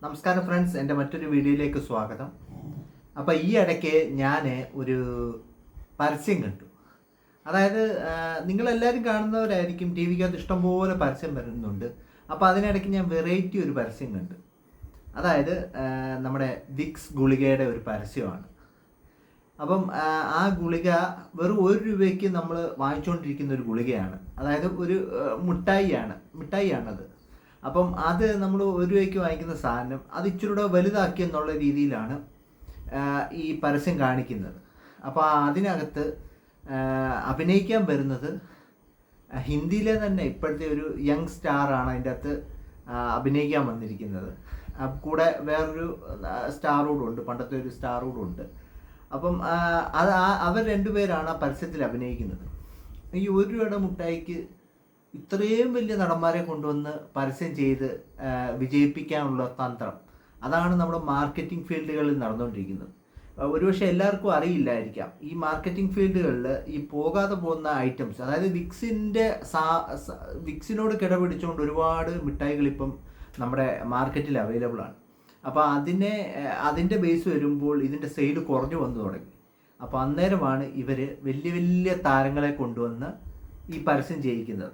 നമസ്കാരം ഫ്രണ്ട്സ്, എൻ്റെ മറ്റൊരു വീഡിയോയിലേക്ക് സ്വാഗതം. അപ്പോൾ ഈ ഇടയ്ക്ക് ഞാൻ ഒരു പരസ്യം കണ്ടു. അതായത് നിങ്ങളെല്ലാവരും കാണുന്നവരായിരിക്കും, ടി വിക്കകത്ത് ഇഷ്ടംപോലെ പരസ്യം വരുന്നുണ്ട്. അപ്പോൾ അതിനിടയ്ക്ക് ഞാൻ വെറൈറ്റി ഒരു പരസ്യം കണ്ടു. അതായത് നമ്മുടെ വിക്സ് ഗുളികയുടെ ഒരു പരസ്യമാണ്. അപ്പം ആ ഗുളിക വെറും 1 രൂപയ്ക്ക് നമ്മൾ വാങ്ങിച്ചുകൊണ്ടിരിക്കുന്ന ഒരു ഗുളികയാണ്. അതായത് ഒരു മിഠായിയാണത്. അപ്പം അത് നമ്മൾ 1 രൂപയ്ക്ക് വാങ്ങിക്കുന്ന സാധനം അത് ഇച്ചിരി കൂടെ വലുതാക്കി എന്നുള്ള രീതിയിലാണ് ഈ പരസ്യം കാണിക്കുന്നത്. അപ്പോൾ അതിനകത്ത് അഭിനയിക്കാൻ വരുന്നത് ഹിന്ദിയിലെ തന്നെ ഇപ്പോഴത്തെ ഒരു യങ് സ്റ്റാറാണ് അതിൻ്റെ അകത്ത് അഭിനയിക്കാൻ വന്നിരിക്കുന്നത്. കൂടെ വേറൊരു സ്റ്റാർ കൂടെ ഉണ്ട്, പണ്ടത്തെ ഒരു സ്റ്റാർ കൂടെ ഉണ്ട്. അപ്പം അവർ 2 പേരാണ് ആ പരസ്യത്തിൽ അഭിനയിക്കുന്നത്. ഈ 1 രൂപയുടെ മുട്ടായിക്ക് ഇത്രയും വലിയ നടന്മാരെ കൊണ്ടുവന്ന് പരസ്യം ചെയ്ത് വിജയിപ്പിക്കാനുള്ള തന്ത്രം, അതാണ് നമ്മുടെ മാർക്കറ്റിംഗ് ഫീൽഡുകളിൽ നടന്നുകൊണ്ടിരിക്കുന്നത്. ഒരുപക്ഷെ എല്ലാവർക്കും അറിയില്ലായിരിക്കാം, ഈ മാർക്കറ്റിംഗ് ഫീൽഡുകളിൽ ഈ പോകാതെ പോകുന്ന ഐറ്റംസ്, അതായത് വിക്സിനോട് കിടപിടിച്ചുകൊണ്ട് ഒരുപാട് മിഠായികൾ ഇപ്പം നമ്മുടെ മാർക്കറ്റിൽ അവൈലബിൾ ആണ്. അപ്പോൾ അതിൻ്റെ ബേസ് വരുമ്പോൾ ഇതിൻ്റെ സെയിൽ കുറഞ്ഞു വന്നു തുടങ്ങി. അപ്പോൾ അന്നേരമാണ് ഇവർ വലിയ വലിയ താരങ്ങളെ കൊണ്ടുവന്ന് ഈ പരസ്യം ചെയ്യിക്കുന്നത്.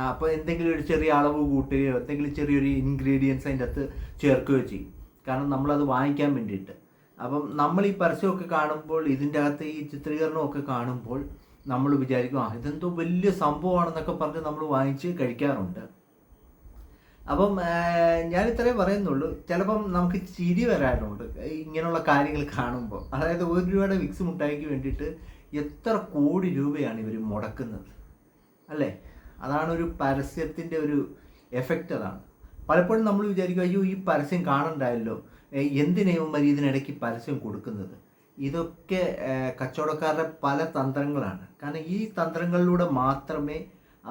അപ്പോൾ എന്തെങ്കിലും ഒരു ചെറിയ അളവ് കൂട്ടുകയോ എന്തെങ്കിലും ചെറിയൊരു ഇൻഗ്രീഡിയൻസ് അതിൻ്റെ അകത്ത് ചേർക്കുകയോ ചെയ്യും, കാരണം നമ്മളത് വാങ്ങിക്കാൻ വേണ്ടിയിട്ട്. അപ്പം നമ്മൾ ഈ പരസ്യമൊക്കെ കാണുമ്പോൾ, ഇതിൻ്റെ അകത്ത് ഈ ചിത്രീകരണമൊക്കെ കാണുമ്പോൾ നമ്മൾ വിചാരിക്കും ഇതെന്തോ വലിയ സംഭവമാണെന്നൊക്കെ പറഞ്ഞ് നമ്മൾ വാങ്ങിച്ച് കഴിക്കാറുണ്ട്. അപ്പം ഞാൻ ഇത്രയും പറയുന്നുള്ളൂ. ചിലപ്പം നമുക്ക് ചിരി വരാറുണ്ട് ഇങ്ങനെയുള്ള കാര്യങ്ങൾ കാണുമ്പോൾ. അതായത് 1 രൂപയുടെ വിക്സ് മുട്ടായിക്ക് വേണ്ടിയിട്ട് എത്ര കോടി രൂപയാണ് ഇവർ മുടക്കുന്നത്, അല്ലേ? അതാണ് ഒരു പരസ്യത്തിൻ്റെ ഒരു എഫക്റ്റ്. അതാണ് പലപ്പോഴും നമ്മൾ വിചാരിക്കും, അയ്യോ ഈ പരസ്യം കാണണ്ടായല്ലോ, എന്തിനേവന്മാർ ഇതിനിടയ്ക്ക് പരസ്യം കൊടുക്കുന്നത്. ഇതൊക്കെ കച്ചവടക്കാരുടെ പല തന്ത്രങ്ങളാണ്. കാരണം ഈ തന്ത്രങ്ങളിലൂടെ മാത്രമേ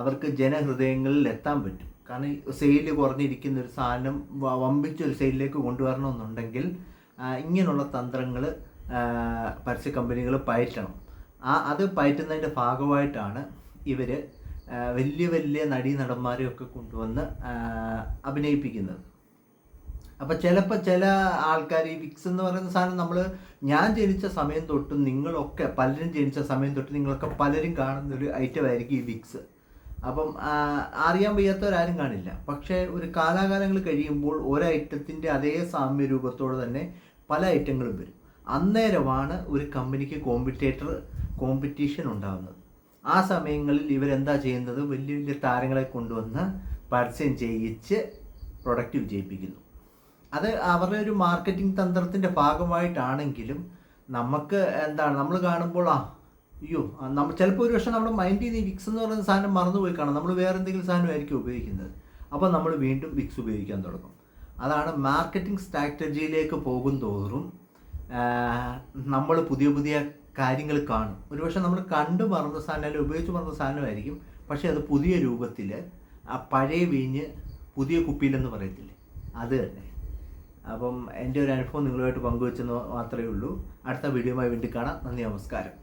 അവർക്ക് ജനഹൃദയങ്ങളിൽ എത്താൻ പറ്റൂ. കാരണം സെയിൽ കുറഞ്ഞിരിക്കുന്ന ഒരു സാധനം വമ്പിച്ചൊരു സെയിലിലേക്ക് കൊണ്ടുവരണമെന്നുണ്ടെങ്കിൽ ഇങ്ങനെയുള്ള തന്ത്രങ്ങൾ പരസ്യ കമ്പനികൾ പയറ്റണം. അത് പയറ്റുന്നതിൻ്റെ ഭാഗമായിട്ടാണ് ഇവർ വലിയ വലിയ നടന്മാരെയൊക്കെ കൊണ്ടുവന്ന് അഭിനയിപ്പിക്കുന്നത്. അപ്പോൾ ചിലപ്പോൾ ചില ആൾക്കാർ ഈ വിക്സ് എന്ന് പറയുന്ന സാധനം ഞാൻ ജനിച്ച സമയം തൊട്ടും നിങ്ങളൊക്കെ പലരും ജനിച്ച സമയം തൊട്ട് നിങ്ങളൊക്കെ പലരും കാണുന്നൊരു ഐറ്റം ആയിരിക്കും ഈ വിക്സ്. അപ്പം അറിയാൻ വയ്യാത്തവരാരും കാണില്ല. പക്ഷേ ഒരു കാലാകാലങ്ങൾ കഴിയുമ്പോൾ ഒരു ഐറ്റത്തിൻ്റെ അതേ സാമ്യ രൂപത്തോടെ തന്നെ പല ഐറ്റങ്ങളും വരും. അന്നേരമാണ് ഒരു കമ്പനിക്ക് കോമ്പറ്റീഷൻ ഉണ്ടാകുന്നത്. ആ സമയങ്ങളിൽ ഇവരെന്താ ചെയ്യുന്നത്, വലിയ വലിയ താരങ്ങളെ കൊണ്ടുവന്ന് പരസ്യം ചെയ്യിച്ച് പ്രൊഡക്റ്റ് വിജയിപ്പിക്കുന്നു. അത് അവരുടെ ഒരു മാർക്കറ്റിംഗ് തന്ത്രത്തിൻ്റെ ഭാഗമായിട്ടാണെങ്കിലും നമുക്ക് നമ്മൾ കാണുമ്പോൾ നമ്മൾ ചിലപ്പോൾ ഒരു പക്ഷേ നമ്മുടെ മൈൻഡിൽ നിന്ന് ഈ വിക്സ് എന്ന് പറയുന്ന സാധനം മറന്നുപോയി കാണാം. നമ്മൾ വേറെ എന്തെങ്കിലും സാധനമായിരിക്കും ഉപയോഗിക്കുന്നത്. അപ്പോൾ നമ്മൾ വീണ്ടും വിക്സ് ഉപയോഗിക്കാൻ തുടങ്ങും. അതാണ് മാർക്കറ്റിംഗ് സ്ട്രാറ്റജിയിലേക്ക് പോകും തോറും നമ്മൾ പുതിയ പുതിയ കാര്യങ്ങൾ കാണും. ഒരുപക്ഷെ നമ്മൾ കണ്ടു മറന്ന സാധനം അല്ലെങ്കിൽ ഉപയോഗിച്ച് മറന്ന സാധനമായിരിക്കും, പക്ഷേ അത് പുതിയ രൂപത്തിൽ, ആ പഴയ വീഞ്ഞ് പുതിയ കുപ്പിയിലെന്ന് പറയത്തില്ലേ, അത് തന്നെ. അപ്പം എൻ്റെ ഒരു അനുഭവം നിങ്ങളുമായിട്ട് പങ്കുവെച്ചെന്ന് മാത്രമേ ഉള്ളൂ. അടുത്ത വീഡിയോയുമായി വീണ്ടും കാണാം. നന്ദി, നമസ്കാരം.